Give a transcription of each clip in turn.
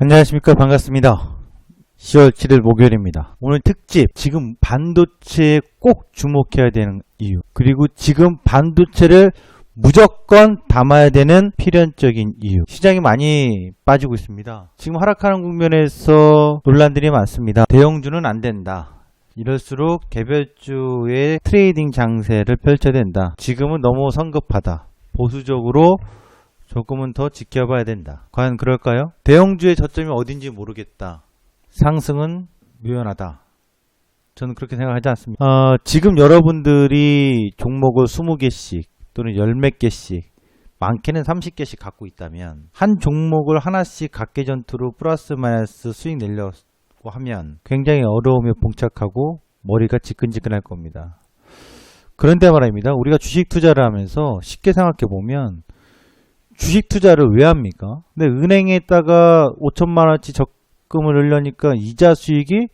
안녕하십니까. 반갑습니다. 10월 7일 목요일입니다. 오늘 특집, 지금 반도체에 꼭 주목해야 되는 이유, 그리고 지금 반도체를 무조건 담아야 되는 필연적인 이유. 시장이 많이 빠지고 있습니다. 지금 하락하는 국면에서 논란들이 많습니다. 대형주는 안 된다. 이럴수록 개별주의 트레이딩 장세를 펼쳐야 된다. 지금은 너무 성급하다. 보수적으로 조금은 더 지켜봐야 된다. 과연 그럴까요? 대형주의 저점이 어딘지 모르겠다. 상승은 묘연하다. 저는 그렇게 생각하지 않습니다. 지금 여러분들이 종목을 20개씩 또는 10몇 개씩, 많게는 30개씩 갖고 있다면 한 종목을 하나씩 각계 전투로 플러스 마이너스 수익 내려고 하면 굉장히 어려움에 봉착하고 머리가 지끈지끈할 겁니다. 그런데 말입니다. 우리가 주식 투자를 하면서 쉽게 생각해 보면 주식 투자를 왜 합니까? 근데 은행에다가 5천만원어치 적금을 넣으려니까 이자 수익이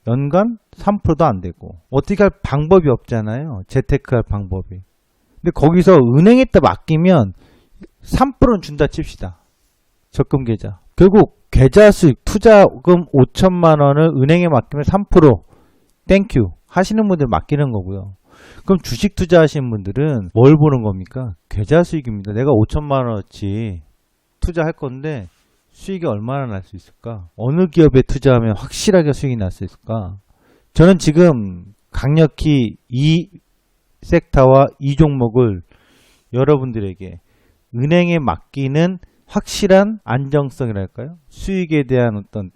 연간 3%도 안 되고 어떻게 할 방법이 없잖아요. 재테크할 방법이. 근데 거기서 은행에다 맡기면 3%는 준다 칩시다. 적금 계좌. 결국 계좌 수익, 투자금 5천만원을 은행에 맡기면 3% 땡큐 하시는 분들 맡기는 거고요. 그럼 주식 투자하시는 분들은 뭘 보는 겁니까? 계좌 수익입니다. 내가 5천만원어치 투자할 건데 수익이 얼마나 날 수 있을까? 어느 기업에 투자하면 확실하게 수익이 날 수 있을까? 저는 지금 강력히 이 섹터와 이 종목을 여러분들에게 은행에 맡기는 확실한 안정성이랄까요? 수익에 대한 어떤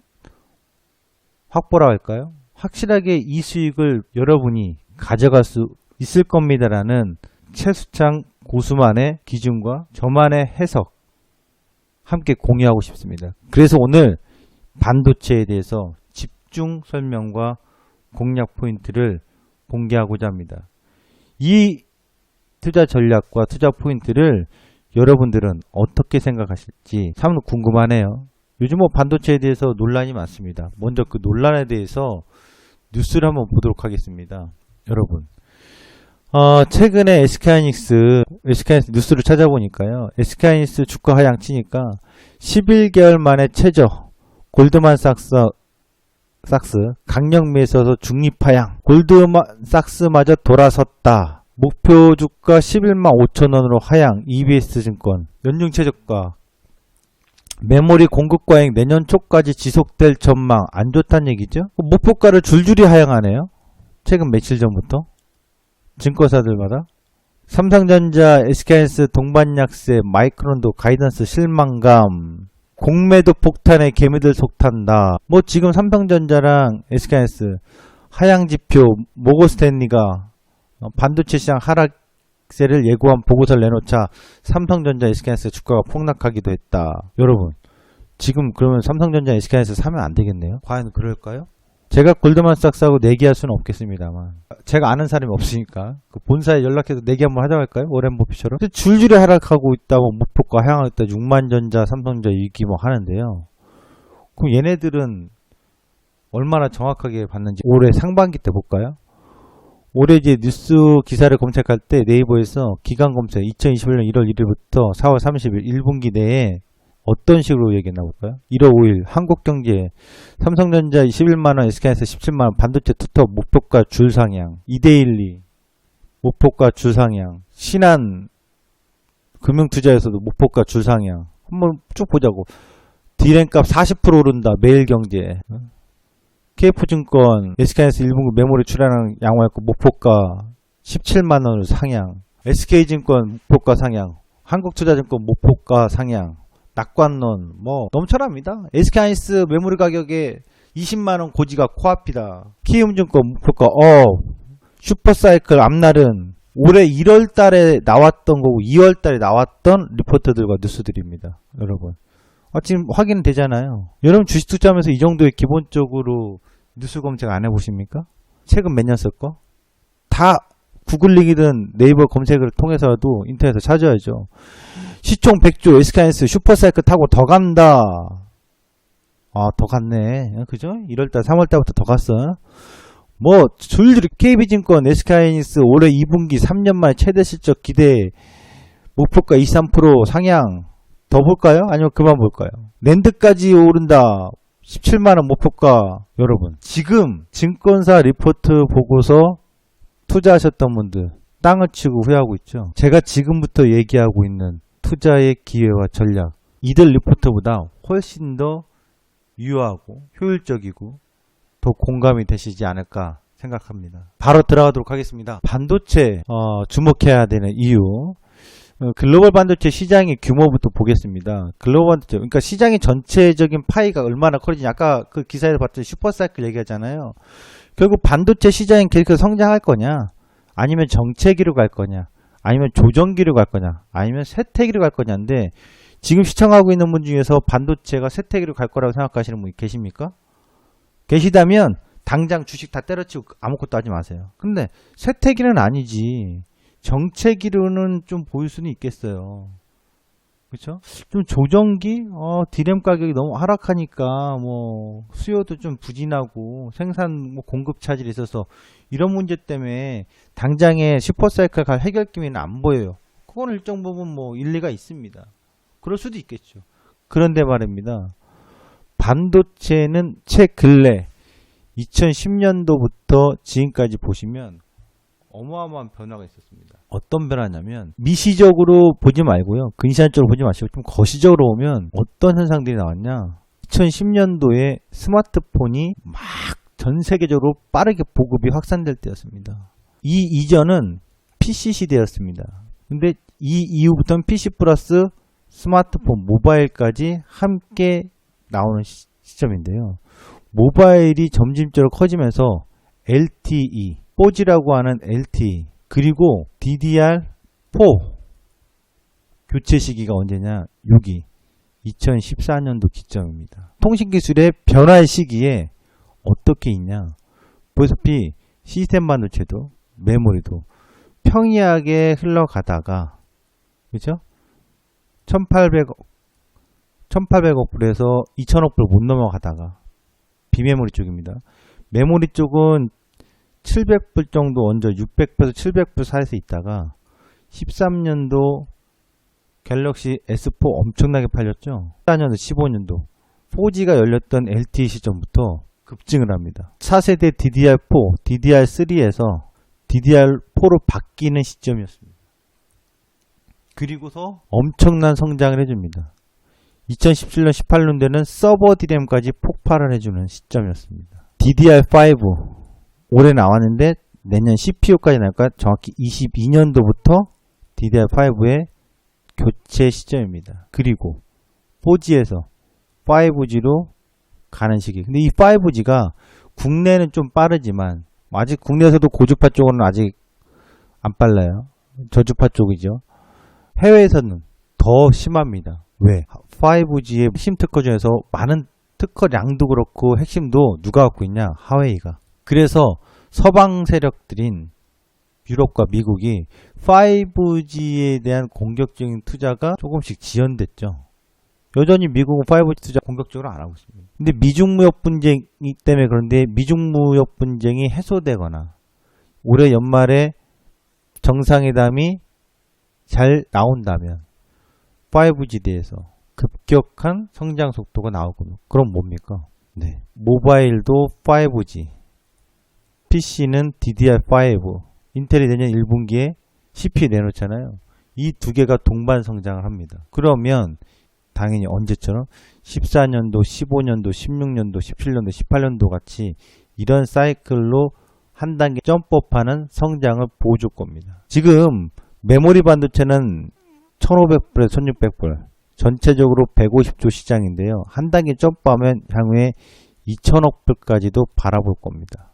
확보라 할까요? 확실하게 이 수익을 여러분이 가져갈 수 있을 겁니다라는 최수창 고수만의 기준과 저만의 해석 함께 공유하고 싶습니다. 그래서 오늘 반도체에 대해서 집중 설명과 공략 포인트를 공개하고자 합니다. 이 투자 전략과 투자 포인트를 여러분들은 어떻게 생각하실지 참 궁금하네요. 요즘 반도체에 대해서 논란이 많습니다. 먼저 그 논란에 대해서 뉴스를 한번 보도록 하겠습니다. 여러분, 최근에 SK하이닉스 뉴스를 찾아보니까요. SK하이닉스 주가 하향 치니까 11개월 만에 최저 골드만삭스 강력 매수에서 중립 하향, 골드만삭스마저 돌아섰다. 목표 주가 11만 5천원으로 하향. EBS증권 연중 최저가. 메모리 공급 과잉 내년 초까지 지속될 전망 안 좋다는 얘기죠. 목표가를 줄줄이 하향하네요. 최근 며칠 전부터 증권사들마다. 삼성전자, SK하이닉스, 동반약세, 마이크론도 가이던스 실망감. 공매도 폭탄에 개미들 속탄다. 지금 삼성전자랑 SK하이닉스 하향지표, 모건스탠리가 반도체 시장 하락세를 예고한 보고서를 내놓자 삼성전자, SK하이닉스 주가가 폭락하기도 했다. 여러분, 지금 그러면 삼성전자, SK하이닉스 사면 안 되겠네요? 과연 그럴까요? 제가 골드만삭스하고 내기할 수는 없겠습니다만 제가 아는 사람이 없으니까 그 본사에 연락해서 내기 한번 하자고 할까요? 오렌 버핏처럼. 줄줄이 하락하고 있다고 목표가 하향하고 있다. 6만전자, 삼성전자 이기 하는데요. 그럼 얘네들은 얼마나 정확하게 봤는지 올해 상반기 때 볼까요? 올해 이제 뉴스 기사를 검색할 때 네이버에서 기간 검색 2021년 1월 1일부터 4월 30일 1분기 내에 어떤 식으로 얘기했나 볼까요? 1월 5일 한국경제 삼성전자 21만원, SK하이닉스 17만원, 반도체 투톱 목표가 줄상향, 이데일리 목표가 줄상향, 신한 금융투자에서도 목표가 줄상향. 한번 쭉 보자고. D램값 40% 오른다. 매일경제. KF증권 SK하이닉스 1분기 메모리 출하량 양호했고 목표가 17만원으로 상향. SK증권 목표가 상향. 한국투자증권 목표가 상향. 낙관론 넘쳐납니다. SK하이닉스 메모리 가격에 20만원 고지가 코앞이다. 키움증권 목표가 슈퍼사이클 앞날은 올해 1월달에 나왔던 거고 2월달에 나왔던 리포트들과 뉴스들입니다. 여러분, 지금 확인되잖아요. 여러분 주식 투자하면서 이 정도의 기본적으로 뉴스 검색 안 해보십니까? 최근 몇 년 쓸 거? 다 구글링이든 네이버 검색을 통해서라도 인터넷에서 찾아야죠. 시총 100조 SK하이닉스 슈퍼사이클 타고 더 간다. 더 갔네. 그죠? 1월달 3월달부터 더 갔어. 줄줄이 KB증권 SK하이닉스 올해 2분기 3년 만에 최대 실적 기대 목표가 23% 상향. 더 볼까요? 아니면 그만 볼까요? 랜드까지 오른다. 17만원 목표가. 여러분, 지금 증권사 리포트 보고서 투자하셨던 분들 땅을 치고 후회하고 있죠. 제가 지금부터 얘기하고 있는 투자의 기회와 전략, 이들 리포트보다 훨씬 더 유효하고 효율적이고 더 공감이 되시지 않을까 생각합니다. 바로 들어가도록 하겠습니다. 반도체 주목해야 되는 이유, 글로벌 반도체 시장의 규모부터 보겠습니다. 글로벌 반도체, 그러니까 시장의 전체적인 파이가 얼마나 커지냐. 아까 그 기사에서 봤더니 슈퍼사이클 얘기하잖아요. 결국 반도체 시장이 계속 성장할 거냐, 아니면 정체기로 갈 거냐, 아니면 조정기로 갈 거냐, 아니면 쇠퇴기로 갈 거냐인데, 지금 시청하고 있는 분 중에서 반도체가 쇠퇴기로 갈 거라고 생각하시는 분이 계십니까? 계시다면 당장 주식 다 때려치고 아무것도 하지 마세요. 근데 쇠퇴기는 아니지. 정체기로는 좀 보일 수는 있겠어요. 그렇죠? 좀 조정기? 디램 가격이 너무 하락하니까 뭐 수요도 좀 부진하고 생산 공급 차질이 있어서 이런 문제 때문에 당장에 슈퍼사이클 갈 해결기미는 안 보여요. 그건 일정 부분 뭐 일리가 있습니다. 그럴 수도 있겠죠. 그런데 말입니다. 반도체는 최근래 2010년도부터 지금까지 보시면 어마어마한 변화가 있었습니다. 어떤 변화냐면 미시적으로 보지 말고요. 근시안적으로 보지 마시고 좀 거시적으로 보면 어떤 현상들이 나왔냐. 2010년도에 스마트폰이 막 전 세계적으로 빠르게 보급이 확산될 때였습니다. 이 이전은 PC 시대였습니다. 근데 이 이후부터는 PC 플러스 스마트폰, 모바일까지 함께 나오는 시점인데요. 모바일이 점진적으로 커지면서 LTE, 4G라고 하는 LTE, 그리고 DDR4 교체 시기가 언제냐? 6위 2014년도 기점입니다. 통신기술의 변화의 시기에 어떻게 있냐? 보시다시피 시스템 반도체도 메모리도 평이하게 흘러가다가, 그죠? 1800억 불에서 2000억 불 못 넘어가다가 비메모리 쪽입니다. 메모리 쪽은 700불 정도 얹어 600불에서 700불 사이에서 있다가 13년도 갤럭시 S4 엄청나게 팔렸죠. 14년도 15년도 4G가 열렸던 LTE 시점부터 급증을 합니다. 4세대 DDR4, DDR3에서 DDR4로 바뀌는 시점이었습니다. 그리고서 엄청난 성장을 해줍니다. 2017년, 18년대는 서버 DRAM까지 폭발을 해주는 시점이었습니다. DDR5 올해 나왔는데 내년 CPU까지 나올까? 정확히 22년도부터 DDR5의 교체 시점입니다. 그리고 4G에서 5G로 가는 시기. 근데 이 5G가 국내는 좀 빠르지만 아직 국내에서도 고주파 쪽으로는 아직 안 빨라요. 저주파 쪽이죠. 해외에서는 더 심합니다. 왜? 5G의 핵심 특허 중에서 많은 특허량도 그렇고 핵심도 누가 갖고 있냐? 하웨이가. 그래서 서방 세력들인 유럽과 미국이 5G에 대한 공격적인 투자가 조금씩 지연됐죠. 여전히 미국은 5G 투자 공격적으로 안 하고 있습니다. 근데 미중무역 분쟁이 때문에 그런데 미중무역 분쟁이 해소되거나 올해 연말에 정상회담이 잘 나온다면 5G에 대해서 급격한 성장 속도가 나올 겁니다. 그럼 뭡니까? 네, 모바일도 5G, PC는 DDR5, 인텔이 내년 1분기에 CPU 내놓잖아요. 이 두 개가 동반 성장을 합니다. 그러면 당연히 언제처럼 14년도, 15년도, 16년도, 17년도, 18년도 같이 이런 사이클로 한 단계 점프업하는 성장을 보여줄 겁니다. 지금 메모리 반도체는 1500불에서 1600불, 전체적으로 150조 시장인데요. 한 단계 점프하면 향후에 2000억 불까지도 바라볼 겁니다.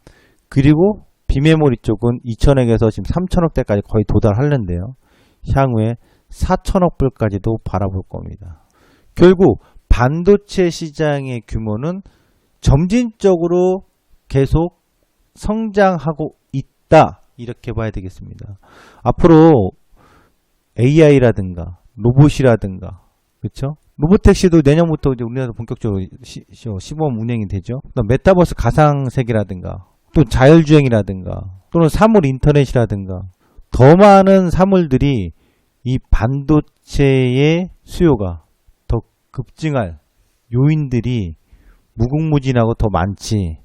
그리고 비메모리 쪽은 2000억에서 지금 3000억대까지 거의 도달하는데요. 향후에 4000억 불까지도 바라볼 겁니다. 결국 반도체 시장의 규모는 점진적으로 계속 성장하고 있다, 이렇게 봐야 되겠습니다. 앞으로 AI라든가 로봇이라든가, 그렇죠? 로보택시도 내년부터 이제 우리나라도 본격적으로 시범 운행이 되죠. 그다음 메타버스 가상세계라든가 또 자율주행이라든가 또는 사물 인터넷이라든가 더 많은 사물들이 이 반도체의 수요가 더 급증할 요인들이 무궁무진하고 더 많지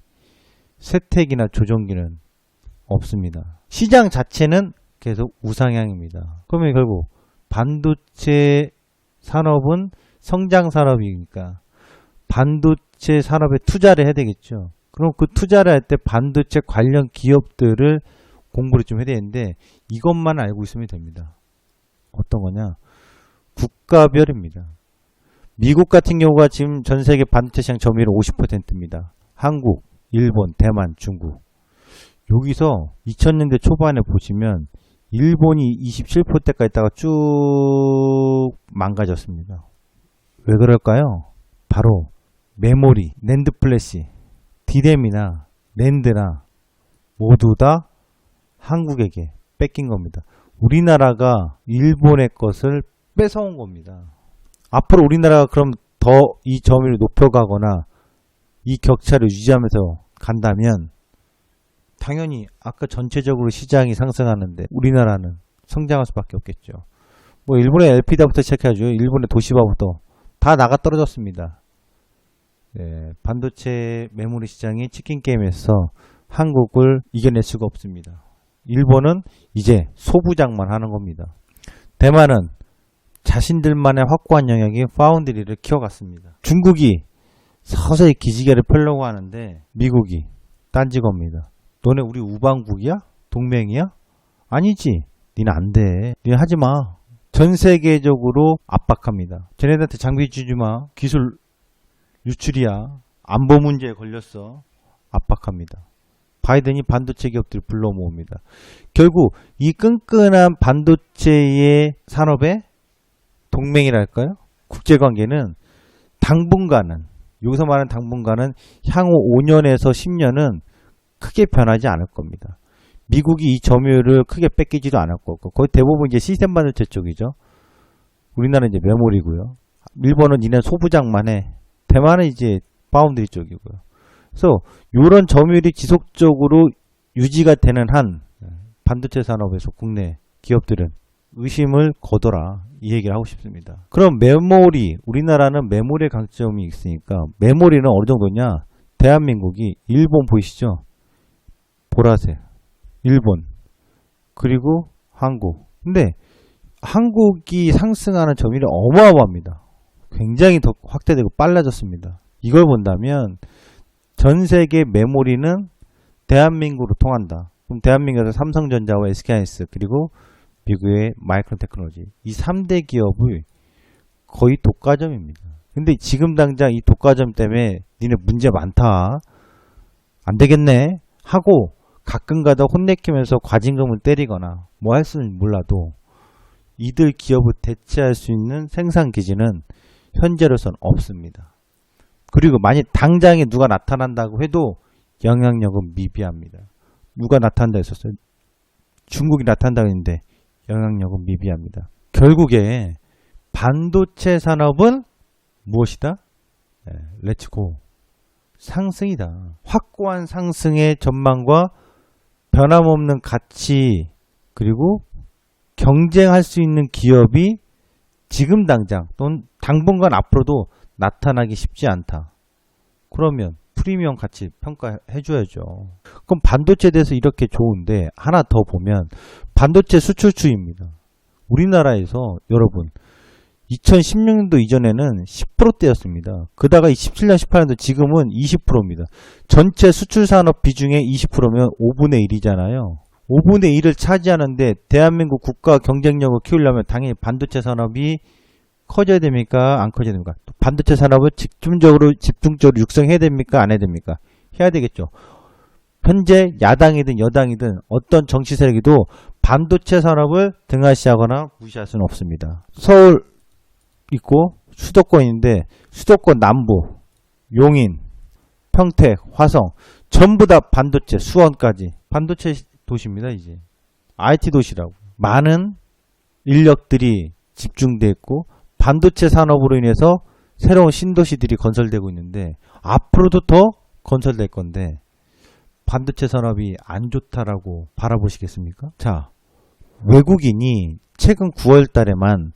쇠퇴기나 조정기는 없습니다. 시장 자체는 계속 우상향입니다. 그러면 결국 반도체 산업은 성장 산업이니까 반도체 산업에 투자를 해야 되겠죠. 그럼 그 투자를 할 때 반도체 관련 기업들을 공부를 좀 해야 되는데 이것만 알고 있으면 됩니다. 어떤 거냐? 국가별입니다. 미국 같은 경우가 지금 전 세계 반도체 시장 점유율 50%입니다. 한국, 일본, 대만, 중국. 여기서 2000년대 초반에 보시면 일본이 27%대까지 있다가 쭉 망가졌습니다. 왜 그럴까요? 바로 메모리, 낸드 플래시, 디램이나 낸드나 모두 다 한국에게 뺏긴 겁니다. 우리나라가 일본의 것을 뺏어온 겁니다. 앞으로 우리나라가 그럼 더 이 점유율을 높여가거나 이 격차를 유지하면서 간다면 당연히 아까 전체적으로 시장이 상승하는데 우리나라는 성장할 수밖에 없겠죠. 뭐 일본의 LP다부터 시작해야죠. 일본의 도시바부터 다 나가 떨어졌습니다. 네, 반도체 메모리 시장이 치킨 게임에서 한국을 이겨낼 수가 없습니다. 일본은 이제 소부장만 하는 겁니다. 대만은 자신들만의 확고한 영역인 파운드리를 키워갔습니다. 중국이 서서히 기지개를 펴려고 하는데 미국이 딴지 겁니다. 너네 우리 우방국이야? 동맹이야? 아니지. 니네 안 돼. 니네 하지 마. 전 세계적으로 압박합니다. 쟤네들한테 장비 주지 마. 기술 유출이야. 안보 문제에 걸렸어. 압박합니다. 바이든이 반도체 기업들을 불러 모읍니다. 결국 이 끈끈한 반도체의 산업의 동맹이랄까요? 국제관계는 당분간은, 여기서 말하는 당분간은 향후 5년에서 10년은 크게 변하지 않을 겁니다. 미국이 이 점유율을 크게 뺏기지도 않을 거고, 거의 대부분 이제 시스템 반도체 쪽이죠. 우리나라는 이제 메모리고요. 일본은 니네 소부장만 해. 대만은 이제 파운드리 쪽이고요. 그래서 이런 점유율이 지속적으로 유지가 되는 한 반도체 산업에서 국내 기업들은 의심을 거둬라, 이 얘기를 하고 싶습니다. 그럼 메모리, 우리나라는 메모리의 강점이 있으니까 메모리는 어느 정도냐? 대한민국이 일본 보이시죠? 보라색, 일본, 그리고 한국. 근데 한국이 상승하는 점유율이 어마어마합니다. 굉장히 더 확대되고 빨라졌습니다. 이걸 본다면 전 세계 메모리는 대한민국으로 통한다. 그럼 대한민국에서 삼성전자와 SK하이닉스 그리고 미국의 마이크론 테크놀로지, 이 3대 기업의 거의 독과점입니다. 근데 지금 당장 이 독과점 때문에 니네 문제 많다, 안 되겠네 하고 가끔가다 혼내키면서 과징금을 때리거나 뭐 할 수는 몰라도 이들 기업을 대체할 수 있는 생산 기지는 현재로선 없습니다. 그리고 만약 당장에 누가 나타난다고 해도 영향력은 미비합니다. 누가 나타난다 했었어요? 중국이 나타난다고 했는데 영향력은 미비합니다. 결국에 반도체 산업은 무엇이다? 렛츠고 상승이다. 확고한 상승의 전망과 변함없는 가치, 그리고 경쟁할 수 있는 기업이 지금 당장 또는 당분간 앞으로도 나타나기 쉽지 않다. 그러면 프리미엄 가치 평가해 줘야죠. 그럼 반도체에 대해서 이렇게 좋은데 하나 더 보면 반도체 수출주입니다. 우리나라에서 여러분 2016년도 이전에는 10%대였습니다. 그다가 17년, 18년도 지금은 20%입니다. 전체 수출산업 비중의 20%면 5분의 1이잖아요. 5분의 1을 차지하는데 대한민국 국가 경쟁력을 키우려면 당연히 반도체 산업이 커져야 됩니까? 안 커져야 됩니까? 반도체 산업을 집중적으로 육성해야 됩니까? 안 해야 됩니까? 해야 되겠죠. 현재 야당이든 여당이든 어떤 정치 세력이도 반도체 산업을 등한시하거나 무시할 수는 없습니다. 서울 있고 수도권인데 수도권 남부, 용인, 평택, 화성 전부 다 반도체, 수원까지 반도체 도시입니다. 이제 IT 도시라고. 많은 인력들이 집중되어 있고 반도체 산업으로 인해서 새로운 신도시들이 건설되고 있는데 앞으로도 더 건설될 건데 반도체 산업이 안 좋다라고 바라보시겠습니까? 자, 외국인이 최근 9월 달에만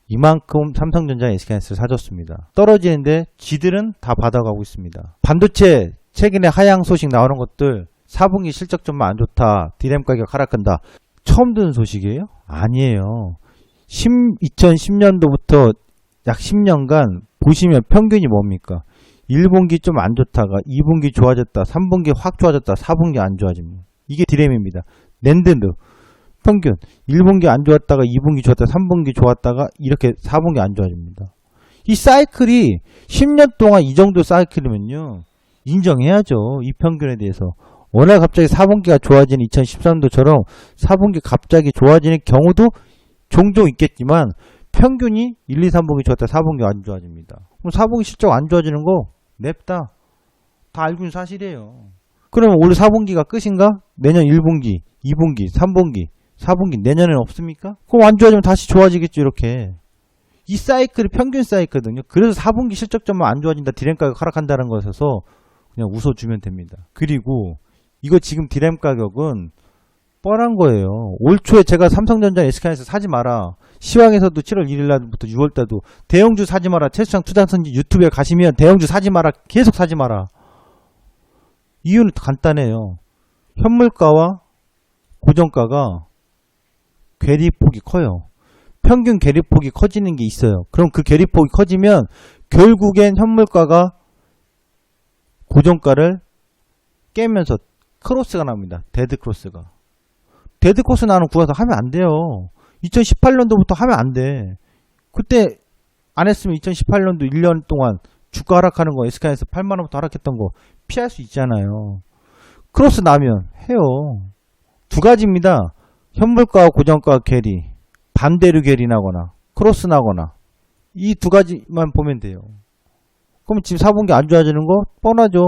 이만큼 삼성전자 SK하이닉스를 사줬습니다. 떨어지는데 지들은 다 받아가고 있습니다. 반도체 최근에 하향 소식 나오는 것들 4분기 실적 좀 안 좋다. 디램 가격 하락한다. 처음 듣는 소식이에요? 아니에요. 2010년도부터 약 10년간 보시면 평균이 뭡니까? 1분기 좀 안 좋다가 2분기 좋아졌다. 3분기 확 좋아졌다. 4분기 안 좋아집니다. 이게 디램입니다. 낸드도 평균 1분기 안 좋았다가 2분기 좋았다가 3분기 좋았다가 이렇게 4분기 안 좋아집니다. 이 사이클이 10년 동안 이 정도 사이클이면요. 인정해야죠. 이 평균에 대해서. 워낙 갑자기 4분기가 좋아지는 2013년도처럼 4분기 갑자기 좋아지는 경우도 종종 있겠지만 평균이 1, 2, 3분기 좋았다 4분기 안 좋아집니다. 그럼 4분기 실적 안 좋아지는 거 냅다. 다 알고 있는 사실이에요. 그러면 올해 4분기가 끝인가? 내년 1분기, 2분기, 3분기, 4분기 내년에는 없습니까? 그럼 안 좋아지면 다시 좋아지겠죠. 이렇게. 이 사이클이 평균 사이클이거든요. 그래서 4분기 실적점만 안 좋아진다. 디램 가격 하락한다는 것에서 그냥 웃어주면 됩니다. 그리고 이거 지금 디램 가격은 뻔한 거예요. 올 초에 제가 삼성전자 SK하이닉스 사지 마라. 시황에서도 7월 1일 날부터 6월 달도 대형주 사지 마라. 최수창 투자선지 유튜브에 가시면 대형주 사지 마라. 계속 사지 마라. 이유는 간단해요. 현물가와 고정가가 괴리폭이 커요. 평균 괴리폭이 커지는 게 있어요. 그럼 그 괴리폭이 커지면 결국엔 현물가가 고정가를 깨면서 크로스가 납니다. 데드 크로스가. 데드 크로스 나는 구해서 하면 안 돼요. 2018년도부터 하면 안 돼. 그때 안 했으면 2018년도 1년 동안 주가 하락하는 거 SK에서 8만원부터 하락했던 거 피할 수 있잖아요. 크로스 나면 해요. 두 가지입니다. 현물가와 고정가 괴리, 반대로 괴리 나거나 크로스 나거나 이 두 가지만 보면 돼요. 그럼 지금 4분기 안 좋아지는 거 뻔하죠.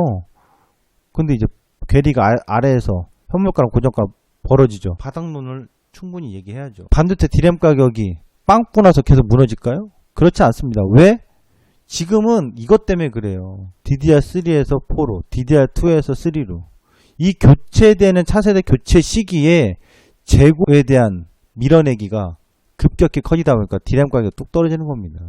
근데 이제 괴리가 아래에서 현물가랑 고정가 벌어지죠. 바닥론을 충분히 얘기해야죠. 반도체 디램 가격이 빵꾸 나서 계속 무너질까요? 그렇지 않습니다. 왜? 지금은 이것 때문에 그래요. DDR3에서 4로, DDR2에서 3로. 이 교체되는 차세대 교체 시기에 재고에 대한 밀어내기가 급격히 커지다 보니까 디램 가격이 뚝 떨어지는 겁니다.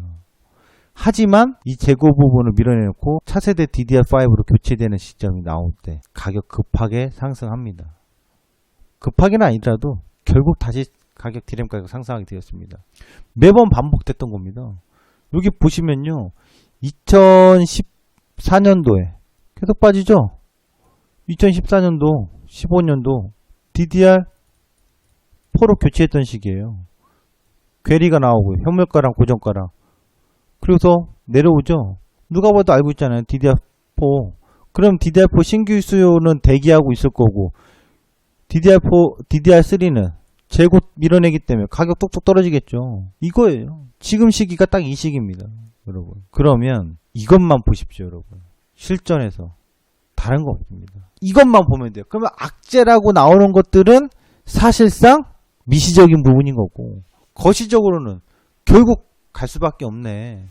하지만 이 재고 부분을 밀어내놓고 차세대 DDR5로 교체되는 시점이 나올 때 가격 급하게 상승합니다. 급하게는 아니더라도 결국 다시 가격 디램 가격 상승하게 되었습니다. 매번 반복됐던 겁니다. 여기 보시면요. 2014년도에 계속 빠지죠? 2014년도, 15년도 DDR4로 교체했던 시기예요. 괴리가 나오고 현물가랑 고정가랑 그래서 내려오죠. 누가 봐도 알고 있잖아요. DDR4. 그럼 DDR4 신규 수요는 대기하고 있을 거고 DDR3는 재고 밀어내기 때문에 가격 뚝뚝 떨어지겠죠. 이거예요. 지금 시기가 딱 이 시기입니다. 여러분. 그러면 이것만 보십시오. 여러분. 실전에서. 다른 거 없습니다. 이것만 보면 돼요. 그러면 악재라고 나오는 것들은 사실상 미시적인 부분인 거고 거시적으로는 결국 갈 수밖에 없네.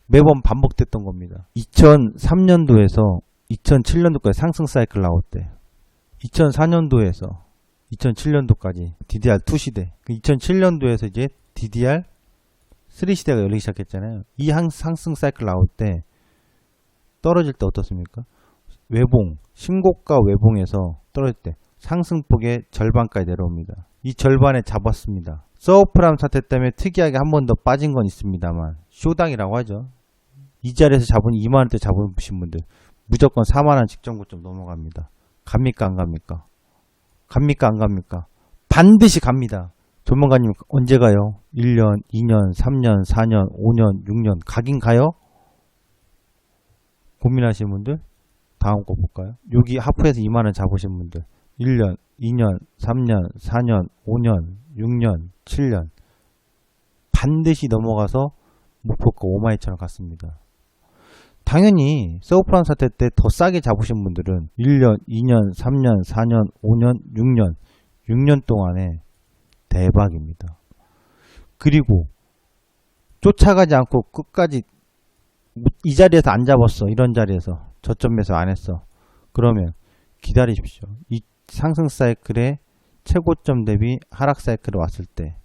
매번 반복됐던 겁니다. 2003년도에서 2007년도까지 상승 사이클 나올 때 2004년도에서 2007년도까지 DDR2 시대 2007년도에서 이제 DDR3 시대가 열리기 시작했잖아요. 이 상승 사이클 나올 때 떨어질 때 어떻습니까? 외봉, 신고가 외봉에서 떨어질 때 상승폭의 절반까지 내려옵니다. 이 절반에 잡았습니다. 서브프라임 사태 때문에 특이하게 한 번 더 빠진 건 있습니다만 쇼당이라고 하죠. 이 자리에서 잡은 2만원대 잡으신 분들 무조건 4만원 직전 고점 넘어갑니다. 갑니까 안 갑니까? 갑니까 안 갑니까? 반드시 갑니다. 전문가님 언제 가요? 1년, 2년, 3년, 4년, 5년, 6년 가긴 가요? 고민하시는 분들 다음 거 볼까요? 여기 하프에서 2만원 잡으신 분들 1년, 2년, 3년, 4년, 5년, 6년, 7년 반드시 넘어가서 목표가 52,000원 갔습니다. 당연히 서브프라임 사태 때 더 싸게 잡으신 분들은 1년, 2년, 3년, 4년, 5년, 6년 동안에 대박입니다. 그리고 쫓아가지 않고 끝까지 이 자리에서 안 잡았어. 이런 자리에서 저점 매수 안 했어. 그러면 기다리십시오. 이 상승 사이클의 최고점 대비 하락 사이클이 왔을 때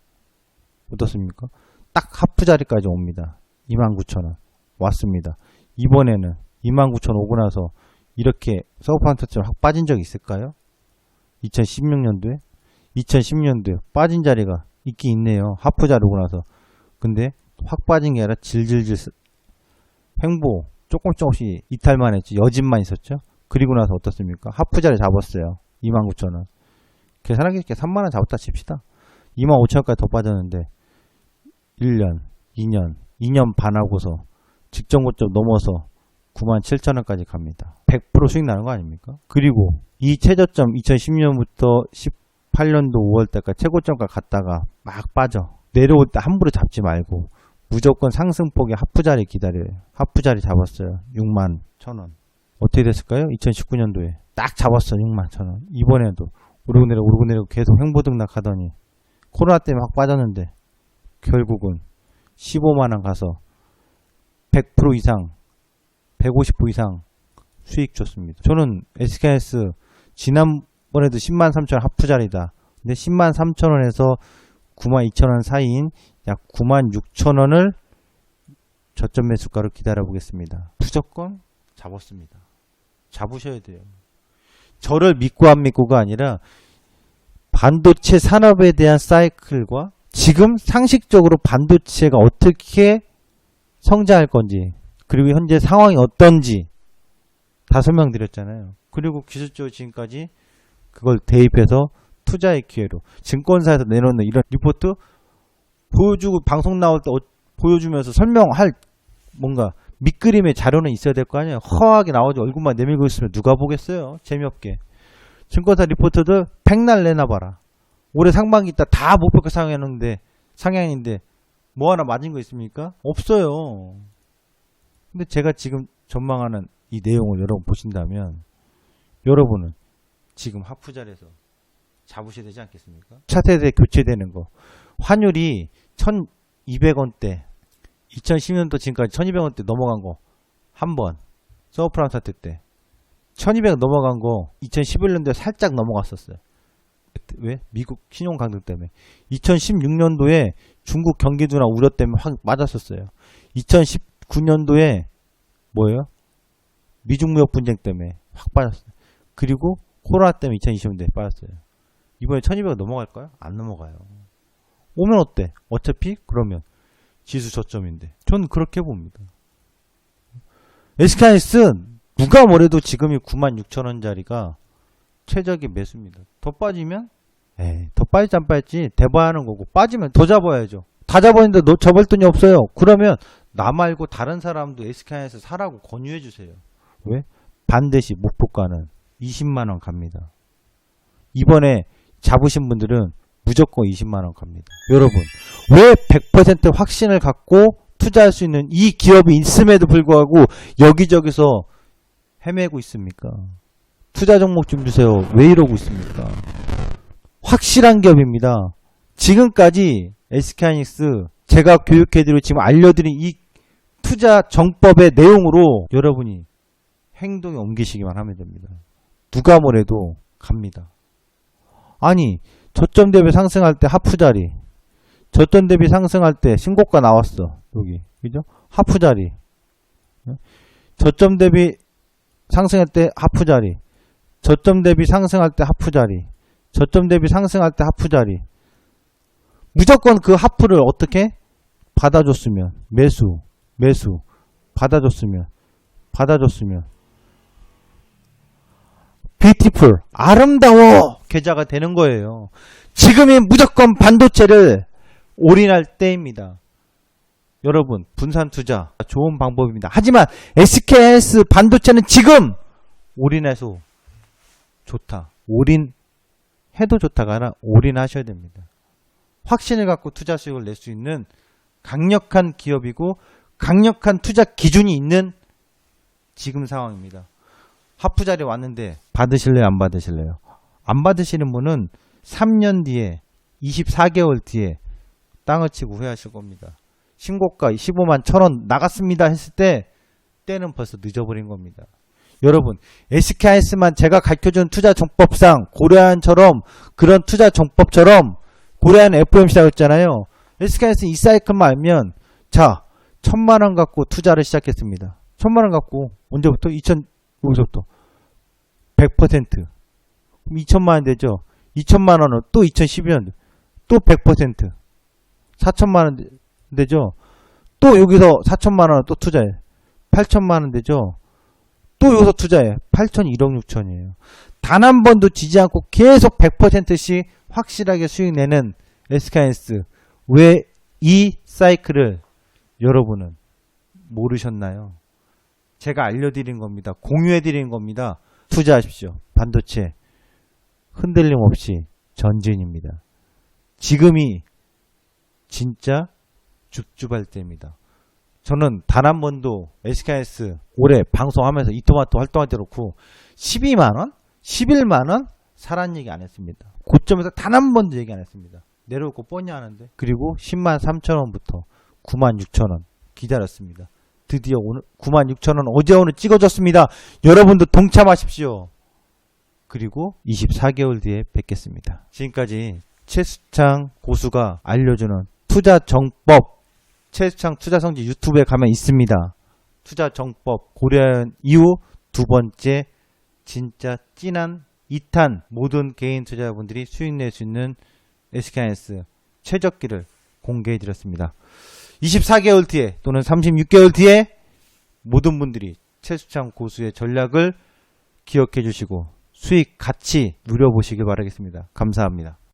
어떻습니까? 딱 하프 자리까지 옵니다. 29,000원 왔습니다. 이번에는 29,000원 오고 나서 이렇게 서브판터처럼 확 빠진 적이 있을까요? 2016년도에 2010년도에 빠진 자리가 있긴 있네요. 하프 자리 오고 나서. 근데 확 빠진 게 아니라 질질질 횡보 조금씩 이탈만 했지. 여진만 있었죠. 그리고 나서 어떻습니까? 하프 자리 잡았어요. 29,000원. 계산하기 쉽게 3만원 잡았다 칩시다. 25,000원까지 더 빠졌는데 1년, 2년 반 하고서 직전 고점 넘어서 97,000원까지 갑니다. 100% 수익 나는 거 아닙니까? 그리고 이 최저점 2010년부터 18년도 5월달까지 최고점까지 갔다가 막 빠져. 내려올 때 함부로 잡지 말고 무조건 상승폭의 하프 자리 기다려요. 하프 자리 잡았어요. 61,000원. 어떻게 됐을까요? 2019년도에 딱 잡았어. 61,000원. 이번에도 오르고 내리고 계속 횡보등락 하더니 코로나 때문에 확 빠졌는데 결국은 15만원 가서 100% 이상 150% 이상 수익 줬습니다. 저는 SKS 지난번에도 103,000원 하프 자리다. 근데 103,000원에서 92,000원 사이인 약 96,000원을 저점 매수가로 기다려 보겠습니다. 무조건 잡았습니다. 잡으셔야 돼요. 저를 믿고 안 믿고가 아니라 반도체 산업에 대한 사이클과 지금 상식적으로 반도체가 어떻게 성장할 건지 그리고 현재 상황이 어떤지 다 설명드렸잖아요. 그리고 기술적으로 지금까지 그걸 대입해서 투자의 기회로 증권사에서 내놓는 이런 리포트 보여주고 방송 나올 때 보여주면서 설명할 뭔가 밑그림의 자료는 있어야 될 거 아니에요. 허하게 나오지 얼굴만 내밀고 있으면 누가 보겠어요. 재미없게. 증권사 리포트들 백날 내놔봐라. 올해 상반기 있다 다 목표가 상향인데 뭐 하나 맞은 거 있습니까? 없어요. 근데 제가 지금 전망하는 이 내용을 여러분 보신다면 여러분은 지금 하프 자리에서 잡으셔야 되지 않겠습니까? 차세대 교체되는 거. 환율이 1200원대 2010년도 지금까지 1200원대 넘어간 거 한 번 서브프라임 사태 때 1200 넘어간 거 2011년도에 살짝 넘어갔었어요. 왜? 미국 신용 강등 때문에. 2016년도에 중국 경기 둔화 우려 때문에 확 맞았었어요. 2019년도에 뭐예요? 미중 무역 분쟁 때문에 확 빠졌어요. 그리고 코로나 때문에 2020년도에 빠졌어요. 이번에 1200 넘어갈까요? 안 넘어가요. 오면 어때? 어차피 그러면 지수 저점인데. 저는 그렇게 봅니다. SK하이닉스 누가 뭐래도 지금이 96,000원짜리가 최적의 매수입니다. 더 빠지면 더 빠질지 안 빠질지 대봐야 하는 거고 빠지면 더 잡아야죠. 다 잡았는데 너 잡을 돈이 없어요. 그러면 나 말고 다른 사람도 SK하이닉스 사라고 권유해 주세요. 왜? 반드시 목표가는 20만원 갑니다. 이번에 잡으신 분들은 무조건 20만원 갑니다. 여러분 왜 100% 확신을 갖고 투자할 수 있는 이 기업이 있음에도 불구하고 여기저기서 헤매고 있습니까? 투자 종목 좀 주세요. 왜 이러고 있습니까? 확실한 기업입니다. 지금까지 SK하이닉스 제가 교육해드리고 지금 알려드린 이 투자 정법의 내용으로 여러분이 행동에 옮기시기만 하면 됩니다. 누가 뭐래도 갑니다. 아니 저점 대비 상승할 때 하프 자리, 저점 대비 상승할 때 신고가 나왔어. 여기 그죠? 하프 자리. 저점 대비 상승할 때 하프 자리, 저점 대비 상승할 때 하프 자리, 저점 대비 상승할 때 하프 자리. 무조건 그 하프를 어떻게 받아줬으면 매수 받아줬으면 뷰티풀 아름다워 계좌가 되는 거예요. 지금이 무조건 반도체를 올인할 때입니다. 여러분 분산 투자 좋은 방법입니다. 하지만 SK하이닉스 반도체는 지금 올인해서 좋다. 올인해도 좋다가 아니라 올인하셔야 됩니다. 확신을 갖고 투자 수익을 낼 수 있는 강력한 기업이고 강력한 투자 기준이 있는 지금 상황입니다. 하프 자리 왔는데 받으실래요? 안 받으실래요? 안 받으시는 분은 3년 뒤에 24개월 뒤에 땅을 치고 후회하실 겁니다. 신고가 15만 1,000원 나갔습니다 했을 때는 벌써 늦어버린 겁니다. 여러분 SK하이닉스만 제가 가르쳐준 투자 정법상 고려한처럼 그런 투자 정법처럼 고려한 FOMC라고 했잖아요. SK하이닉스 이 사이클만 알면, 자, 1000만원 갖고 투자를 시작했습니다. 1000만원 갖고, 언제부터? 여기서부터. 100%. 그럼 2000만원 되죠? 2000만원은 또 2012년, 또 100%. 4000만원 되죠? 또 여기서 4000만원을 또 투자해. 8000만원 되죠? 또 여기서 투자해. 8천, 1억 6천이에요. 단 한 번도 지지 않고 계속 100%씩 확실하게 수익 내는 SK하이닉스. 왜 이 사이클을 여러분은 모르셨나요? 제가 알려드린 겁니다. 공유해드린 겁니다. 투자하십시오. 반도체 흔들림 없이 전진입니다. 지금이 진짜 줍줍할 때입니다. 저는 단 한 번도 SK하이닉스 올해 방송하면서 이토마토 활동할 때 그렇고 12만원? 11만원? 사란 얘기 안 했습니다. 고점에서 단 한 번도 얘기 안 했습니다. 내려올 거 뻔히 하는데. 그리고 10만 3천원부터 9만 6천원 기다렸습니다. 드디어 오늘 9만 6천원 어제 오늘 찍어줬습니다. 여러분도 동참하십시오. 그리고 24개월 뒤에 뵙겠습니다. 지금까지 최수창 고수가 알려주는 투자 정법, 최수창 투자성지 유튜브에 가면 있습니다. 투자 정법 고려한 이후 두 번째 진짜 찐한 2탄 모든 개인 투자자분들이 수익 낼 수 있는 SK하이닉스 최적기를 공개해 드렸습니다. 24개월 뒤에 또는 36개월 뒤에 모든 분들이 최수창 고수의 전략을 기억해 주시고 수익 같이 누려보시길 바라겠습니다. 감사합니다.